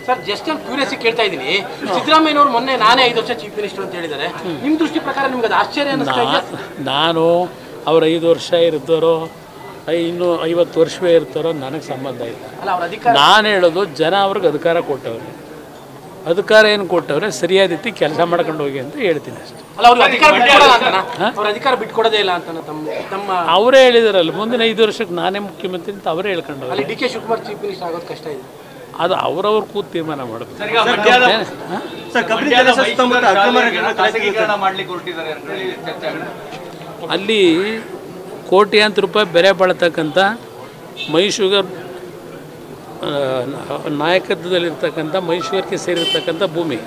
Sir just ಕ್ಯೂರಿಯಸಿ ಕೇಳ್ತಾ ಇದ್ದೀನಿ, ಸಿದ್ದರಾಮಯ್ಯನವರು ಮೊನ್ನೆ ನಾನೇ 5 ವರ್ಷ ಚೀಫ್ ಮಿನಿಸ್ಟರ್ ಅಂತ ಹೇಳಿದ್ದಾರೆ. ನಿಮ್ಮ ದೃಷ್ಟಿ ಪ್ರಕಾರ ನಿಮ್ಗೆ ಅದು ಆಶ್ಚರ್ಯ ಅನ್ನಿಸ್ತಾ ಇದೆಯಾ? ನಾನು ಅವ್ರು 5 ವರ್ಷ ಇರ್ತಾರೋ ಇನ್ನೂ 50 ವರ್ಷವೇ ಇರ್ತಾರೋ ನನಗೆ ಸಂಬಂಧ ಇಲ್ಲ. ನಾನು ಹೇಳೋದು ಜನ ಅವ್ರಿಗೆ ಅಧಿಕಾರ ಕೊಟ್ಟವ್ರೆ, ಅಧಿಕಾರ ಏನು ಕೊಟ್ಟವ್ರೆ ಸರಿಯಾದ ರೀತಿ ಕೆಲಸ ಮಾಡ್ಕೊಂಡು ಹೋಗಿ ಅಂತ ಹೇಳ್ತೀನಿ ಅಷ್ಟೇ. ಅಧಿಕಾರ ಬಿಟ್ಕೊಡೋದೇ ಇಲ್ಲ ಅಂತ ತಮ್ಮ ಅವರೇ ಹೇಳಿದಾರಲ್ಲ, ಮುಂದಿನ 5 ವರ್ಷಕ್ಕೆ ನಾನೇ ಮುಖ್ಯಮಂತ್ರಿ ಅಂತ ಅವರೇ ಹೇಳ್ಕೊಂಡು ಹೋಗಿ. D K Shivakumar chief minister ಆಗೋದು ಕಷ್ಟ ಇದೆ, ಅದು ಅವ್ರವ್ರು ಕೂತು ತೀರ್ಮಾನ ಮಾಡಬೇಕು. ಅಲ್ಲಿ ಕೋಟ್ಯಾಂತರ ರೂಪಾಯಿ ಬೆಲೆ ಬಾಳ್ತಕ್ಕಂಥ ಮೈಸೂಗರ್ ನಾಯಕತ್ವದಲ್ಲಿರ್ತಕ್ಕಂಥ ಮೈಸೂರಿಗೆ ಸೇರಿರ್ತಕ್ಕಂಥ ಭೂಮಿ,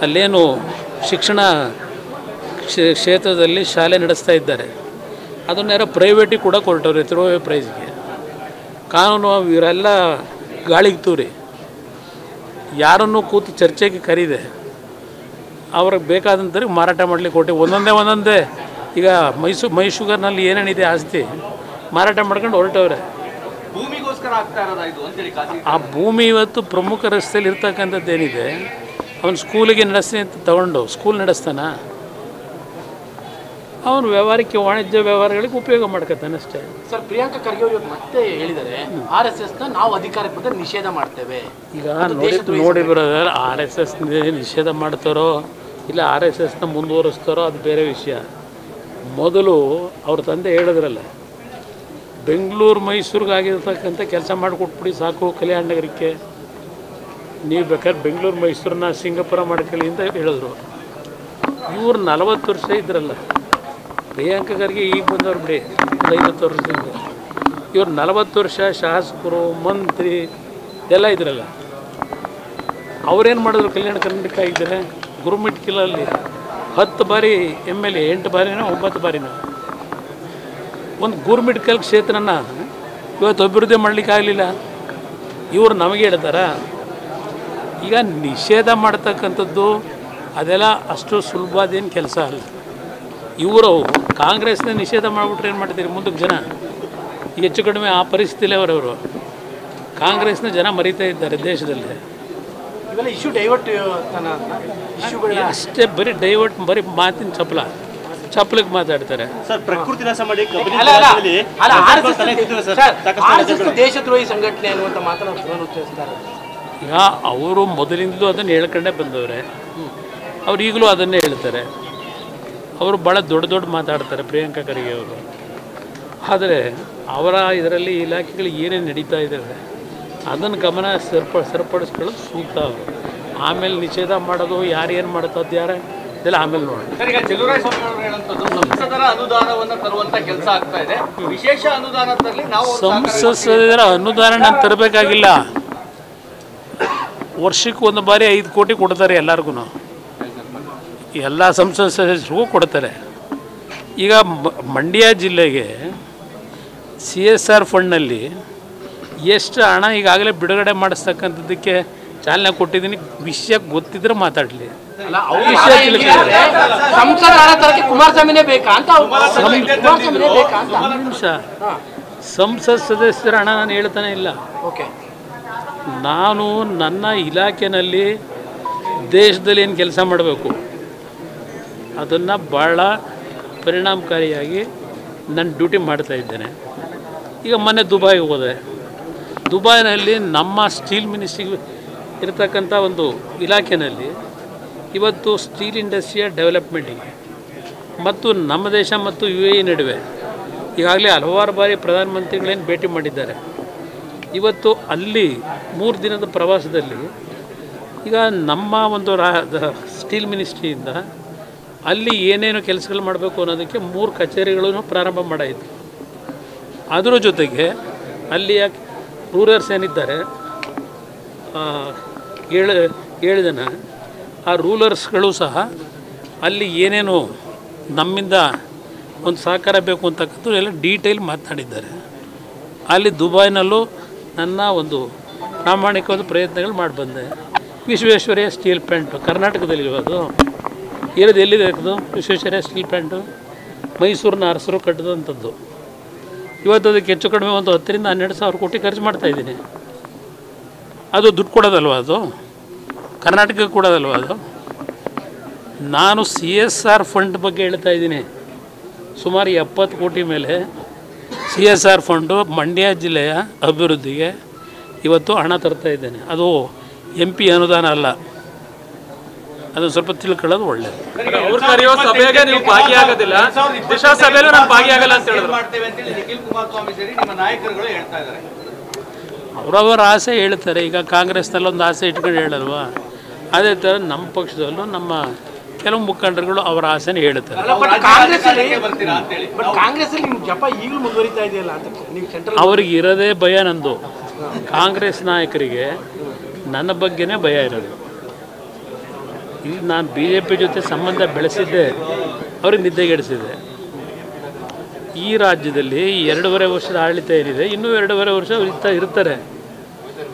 ಅಲ್ಲೇನು ಶಿಕ್ಷಣ ಕ್ಷೇತ್ರದಲ್ಲಿ ಶಾಲೆ ನಡೆಸ್ತಾ ಇದ್ದಾರೆ, ಅದನ್ನೇನೋ ಪ್ರೈವೇಟಿಗೆ ಕೂಡ ಕೊಟ್ಟವ್ರೆ ತಿರುವೆ ಪ್ರೈಸ್ಗೆ. ಕಾನೂನು ಇವರೆಲ್ಲ ಗಾಳಿಗೆ ತೂರಿ ಯಾರನ್ನು ಕೂತು ಚರ್ಚೆಗೆ ಕರೀದೆ ಅವ್ರಿಗೆ ಬೇಕಾದಂಥವ್ರಿಗೆ ಮಾರಾಟ ಮಾಡಲಿಕ್ಕೆ ಕೊಟ್ಟು ಒಂದೊಂದೇ ಈಗ ಮೈಸೂರಿನಲ್ಲಿ ಏನೇನಿದೆ ಆಸ್ತಿ ಮಾರಾಟ ಮಾಡ್ಕೊಂಡು ಹೊರಟವ್ರೆ. ಆ ಭೂಮಿ ಇವತ್ತು ಪ್ರಮುಖ ರಸ್ತೆಯಲ್ಲಿ ಇರ್ತಕ್ಕಂಥದ್ದು ಏನಿದೆ, ಅವನು ಸ್ಕೂಲಿಗೆ ನಡೆಸ್ತೀನಿ ಅಂತ ತಗೊಂಡು ಸ್ಕೂಲ್ ನಡೆಸ್ತಾನ, ಅವನು ವ್ಯವಹಾರಕ್ಕೆ ವಾಣಿಜ್ಯ ವ್ಯವಹಾರಗಳಿಗೆ ಉಪಯೋಗ ಮಾಡ್ಕೊತಾನೆ ಅಷ್ಟೇ. ಸರ್ ಪ್ರಿಯಾಂಕಾ ಖರ್ಗೆ ಅವರು ಮತ್ತೆ ಹೇಳಿದ್ದಾರೆ RSSನ ನಾವು ಅಧಿಕಾರಕ್ಕೆ ಬಂದರೆ ನಿಷೇಧ ಮಾಡ್ತೇವೆ. ಈಗ ನೋಡಿ ಬರೋದಾದ್ರೆ RSS ನಿಷೇಧ ಮಾಡ್ತಾರೋ ಇಲ್ಲ RSSನ ಮುಂದುವರಿಸ್ತಾರೋ ಅದು ಬೇರೆ ವಿಷಯ. ಮೊದಲು ಅವ್ರ ತಂದೆ ಹೇಳಿದ್ರಲ್ಲ, ಬೆಂಗಳೂರು ಮೈಸೂರಿಗೆ ಆಗಿರ್ತಕ್ಕಂಥ ಕೆಲಸ ಮಾಡಿಕೊಟ್ಬಿಡಿ ಸಾಕು ಕಲ್ಯಾಣ ನಗರಕ್ಕೆ, ನೀವು ಬೇಕಾದ್ರೆ ಬೆಂಗಳೂರು ಮೈಸೂರನ್ನ ಸಿಂಗಾಪುರ ಮಾಡ್ಕೊಳ್ಳಿ ಅಂತ ಹೇಳಿದ್ರು. ಇವ್ರು 40 ವರ್ಷ ಇದ್ರಲ್ಲ, ಪ್ರಿಯಾಂಕಾ ಖರ್ಗೆ ಈಗ ಬಂದವ್ರು ಬಿಡಿ 50 ವರ್ಷದಿಂದ, ಇವ್ರು 40 ವರ್ಷ ಶಾಸಕರು ಮಂತ್ರಿ ಎಲ್ಲ ಇದ್ರಲ್ಲ. ಅವ್ರೇನು ಮಾಡಿದ್ರು ಕಲ್ಯಾಣ ಕರ್ನಾಟಕ ಇದ್ದಾರೆ, ಗುರುಮಿಟ್ಕಿಲಲ್ಲಿ 10 ಬಾರಿ MLA, 8 ಬಾರಿನೋ 9 ಬಾರಿನೋ. ಒಂದು ಗುರುಮಿಟ್ಕಲ್ ಕ್ಷೇತ್ರನ ಇವತ್ತು ಅಭಿವೃದ್ಧಿ ಮಾಡಲಿಕ್ಕೆ ಆಗಲಿಲ್ಲ. ಇವರು ನಮಗೆ ಹೇಳ್ತಾರ ಈಗ ನಿಷೇಧ ಮಾಡ್ತಕ್ಕಂಥದ್ದು ಅದೆಲ್ಲ ಅಷ್ಟು ಸುಲಭದೇನು ಕೆಲಸ ಅಲ್ಲ. ಇವರು ಕಾಂಗ್ರೆಸ್ನ ನಿಷೇಧ ಮಾಡಿಬಿಟ್ರೆ ಏನು ಮಾಡ್ತೀರಿ ಮುಂದಕ್ಕೆ ಜನ? ಹೆಚ್ಚು ಕಡಿಮೆ ಆ ಪರಿಸ್ಥಿತಿಲೇ ಅವರವರು ಕಾಂಗ್ರೆಸ್ನ ಜನ ಮರೀತಾ ಇದ್ದಾರೆ ದೇಶದಲ್ಲಿ. ಇಶ್ಯೂ ಡೈವರ್ಟ್ ಅಷ್ಟೇ, ಬರೀ ಡೈವರ್ಟ್, ಬರೀ ಮಾತಿನ ಚಪ್ಪಲಿಗೆ ಮಾತಾಡ್ತಾರೆ. ದೇಶದ್ರೋಹಿ ಸಂಘಟನೆ ಅನ್ನುವಂಥ ಮಾತನ್ನು ಉಚ್ಚರಿಸ್ತಾರೆ. ಈಗ ಅವರು ಮೊದಲಿಂದಲೂ ಅದನ್ನು ಹೇಳ್ಕೊಂಡೇ ಬಂದವ್ರೆ, ಅವ್ರು ಈಗಲೂ ಅದನ್ನೇ ಹೇಳ್ತಾರೆ. ಅವರು ಭಾಳ ದೊಡ್ಡ ಮಾತಾಡ್ತಾರೆ ಪ್ರಿಯಾಂಕಾ ಖರ್ಗೆ ಅವರು. ಆದರೆ ಅವರ ಇದರಲ್ಲಿ ಇಲಾಖೆಗಳು ಏನೇನು ನಡೀತಾ ಇದ್ದಾವೆ ಅದನ್ನು ಗಮನ ಸರಿಪಡಿಸ್ಕೊಳ್ಳೋದು ಸೂಕ್ತ. ಅವರು ಆಮೇಲೆ ನಿಷೇಧ ಮಾಡೋದು ಯಾರೇನು ಮಾಡ್ತದ್ದು ಯಾರ ಇದೆಲ್ಲ ಆಮೇಲೆ ನೋಡಿ. ಸಂಸದರ ಅನುದಾನ ತರಬೇಕಾಗಿಲ್ಲ, ವರ್ಷಕ್ಕೆ 1 ಬಾರಿ 5 ಕೋಟಿ ಕೊಡ್ತಾರೆ ಎಲ್ಲರಿಗೂ, ಎಲ್ಲ ಸಂಸದ ಸದಸ್ಯರಿಗೂ ಕೊಡ್ತಾರೆ. ಈಗ ಮಂಡ್ಯ ಜಿಲ್ಲೆಗೆ CSR ಫಂಡ್ನಲ್ಲಿ ಎಷ್ಟು ಹಣ ಈಗಾಗಲೇ ಬಿಡುಗಡೆ ಮಾಡಿಸ್ತಕ್ಕಂಥದ್ದಕ್ಕೆ ಚಾಲನೆ ಕೊಟ್ಟಿದ್ದೀನಿ. ವಿಷಯ ಗೊತ್ತಿದ್ರೆ ಮಾತಾಡಲಿ. ಕುಮಾರಸ್ವಾಮಿನೇ ಬೇಕಾ ಅಂತ ನಿಮಿಷ ಸಂಸತ್ ಸದಸ್ಯರ ಹಣ ನಾನು ಹೇಳ್ತಾನೆ ಇಲ್ಲ. ನಾನು ನನ್ನ ಇಲಾಖೆಯಲ್ಲಿ ದೇಶದಲ್ಲಿ ಏನು ಕೆಲಸ ಮಾಡಬೇಕು ಅದನ್ನು ಭಾಳ ಪರಿಣಾಮಕಾರಿಯಾಗಿ ನನ್ನ ಡ್ಯೂಟಿ ಮಾಡ್ತಾ ಇದ್ದೇನೆ. ಈಗ ಮೊನ್ನೆ ದುಬೈಗೆ ಹೋದೆ. ದುಬೈನಲ್ಲಿ ನಮ್ಮ ಸ್ಟೀಲ್ ಮಿನಿಸ್ಟ್ರಿಗೆ ಇರತಕ್ಕಂಥ ಒಂದು ಇಲಾಖೆಯಲ್ಲಿ ಇವತ್ತು ಸ್ಟೀಲ್ ಇಂಡಸ್ಟ್ರಿಯ ಡೆವಲಪ್ಮೆಂಟಿಗೆ ಮತ್ತು ನಮ್ಮ ದೇಶ ಮತ್ತು UAE ನಡುವೆ ಈಗಾಗಲೇ ಹಲವಾರು ಬಾರಿ ಪ್ರಧಾನಮಂತ್ರಿಗಳೇನು ಭೇಟಿ ಮಾಡಿದ್ದಾರೆ. ಇವತ್ತು ಅಲ್ಲಿ 3 ದಿನದ ಪ್ರವಾಸದಲ್ಲಿ ಈಗ ನಮ್ಮ ಒಂದು ಸ್ಟೀಲ್ ಮಿನಿಸ್ಟ್ರಿಯಿಂದ ಅಲ್ಲಿ ಏನೇನು ಕೆಲಸಗಳು ಮಾಡಬೇಕು ಅನ್ನೋದಕ್ಕೆ 3 ಕಚೇರಿಗಳನ್ನು ಪ್ರಾರಂಭ ಮಾಡಾಯಿತು. ಅದರ ಜೊತೆಗೆ ಅಲ್ಲಿಯ ರೂರರ್ಸ್ ಏನಿದ್ದಾರೆ 7 ಜನ, ಆ ರೂಲರ್ಸ್ಗಳು ಸಹ ಅಲ್ಲಿ ಏನೇನು ನಮ್ಮಿಂದ ಒಂದು ಸಹಕಾರ ಬೇಕು ಅಂತಕ್ಕಂಥ ಎಲ್ಲ ಡೀಟೇಲ್ ಮಾತನಾಡಿದ್ದಾರೆ. ಅಲ್ಲಿ ದುಬೈನಲ್ಲೂ ನನ್ನ ಒಂದು ಪ್ರಾಮಾಣಿಕವಾದ ಪ್ರಯತ್ನಗಳು ಮಾಡಿ ಬಂದೆ. ವಿಶ್ವೇಶ್ವರಯ್ಯ ಸ್ಟೀಲ್ ಪ್ಲಾಂಟು ಕರ್ನಾಟಕದಲ್ಲಿರೋದು ಇರೋದು ಎಲ್ಲಿದೆ ಅದು ವಿಶ್ವೇಶ್ವರಯ್ಯ ಸ್ಟೀಲ್ ಪ್ಲಾಂಟು ಮೈಸೂರಿನ ಅರಸರು ಕಟ್ಟಿದಂಥದ್ದು. ಇವತ್ತು ಅದಕ್ಕೆ ಹೆಚ್ಚು ಕಡಿಮೆ ಒಂದು 10 ರಿಂದ 12 ಸಾವಿರ ಕೋಟಿ ಖರ್ಚು ಮಾಡ್ತಾಯಿದ್ದೀನಿ. ಅದು ದುಡ್ಡು ಕೊಡೋದಲ್ವ, ಅದು ಕರ್ನಾಟಕಕ್ಕೆ ಕೊಡೋದಲ್ವ ಅದು. ನಾನು CSR ಫಂಡ್ ಬಗ್ಗೆ ಹೇಳ್ತಾ ಇದ್ದೀನಿ. ಸುಮಾರು 70 ಕೋಟಿ ಮೇಲೆ CSR ಫಂಡು ಮಂಡ್ಯ ಜಿಲ್ಲೆಯ ಅಭಿವೃದ್ಧಿಗೆ ಇವತ್ತು ಹಣ ತರ್ತಾ ಇದ್ದೇನೆ. ಅದು MP ಅನುದಾನ ಅಲ್ಲ, ಅದು ಸ್ವಲ್ಪ ತಿಳ್ಕೊಳ್ಳೋದು ಒಳ್ಳೆಯದು. ಅವ್ರು ಕರೆಯೋ ಸಭೆಗೆ ನೀವು ಭಾಗಿಯಾಗೋದಿಲ್ಲ, ದಿಶಾ ಸಭೆಯಲ್ಲೂ ನಾನು ಭಾಗಿಯಾಗಲ್ಲ ಅಂತ ಹೇಳಿದ್ರು. ನಿಖಿಲ್ ಕುಮಾರಸ್ವಾಮಿ ಸೇರಿ ನಿಮ್ಮ ನಾಯಕರುಗಳು ಹೇಳ್ತಾ ಇದ್ದಾರೆ. ಅವರವರ ಆಸೆ ಹೇಳ್ತಾರೆ. ಈಗ ಕಾಂಗ್ರೆಸ್ನಲ್ಲಿ ಒಂದು ಆಸೆ ಇಟ್ಕೊಂಡು ಹೇಳಲ್ವಾ, ಅದೇ ಥರ ನಮ್ಮ ಪಕ್ಷದಲ್ಲೂ ನಮ್ಮ ಕೆಲವು ಮುಖಂಡರುಗಳು ಅವರ ಆಸೆನ ಹೇಳ್ತಾರೆ. ಕಾಂಗ್ರೆಸ್ ನಿಮ್ ಜಪ ಈಗಲೂ ಮುಂದುವರಿತಾ ಇದೆಯಲ್ಲ ಅಂತ ನೀವು ಸೆಂಟ್ರಲ್ ಅವ್ರಿಗೆ ಇರೋದೇ ಭಯ. ನಂದು ಕಾಂಗ್ರೆಸ್ ನಾಯಕರಿಗೆ ನನ್ನ ಬಗ್ಗೆನೇ ಭಯ ಇರೋದು. ಈಗ ನಾನು BJP ಜೊತೆ ಸಂಬಂಧ ಬೆಳೆಸಿದ್ದೆ, ಅವ್ರಿಗೆ ನಿದ್ದೆಗೆಡಿಸಿದೆ. ಈ ರಾಜ್ಯದಲ್ಲಿ 2.5 ವರ್ಷದ ಆಡಳಿತ ಏನಿದೆ, ಇನ್ನೂ 2.5 ವರ್ಷ ಇರ್ತಾರೆ.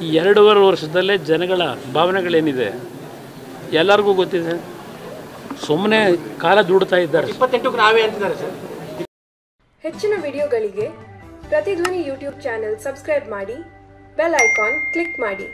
ಈ 2.5 ವರ್ಷದಲ್ಲೇ ಜನಗಳ ಭಾವನೆಗಳೇನಿದೆ ಎಲ್ಲರಿಗೂ ಗೊತ್ತಿದೆ. ಸುಮ್ಮನೆ ಕಾಲ ದುಡ್ತಾ ಇದ್ದಾರೆ. 28ಕ್ಕೆ ನಾವೇ ಅಂತಿದ್ದಾರೆ ಸರ್. ಹೆಚ್ಚಿನ ವಿಡಿಯೋಗಳಿಗೆ ಪ್ರತಿಧ್ವನಿ ಯೂಟ್ಯೂಬ್ ಚಾನೆಲ್ ಸಬ್ಸ್ಕ್ರೈಬ್ ಮಾಡಿ, ಬೆಲ್ ಐಕಾನ್ ಕ್ಲಿಕ್ ಮಾಡಿ.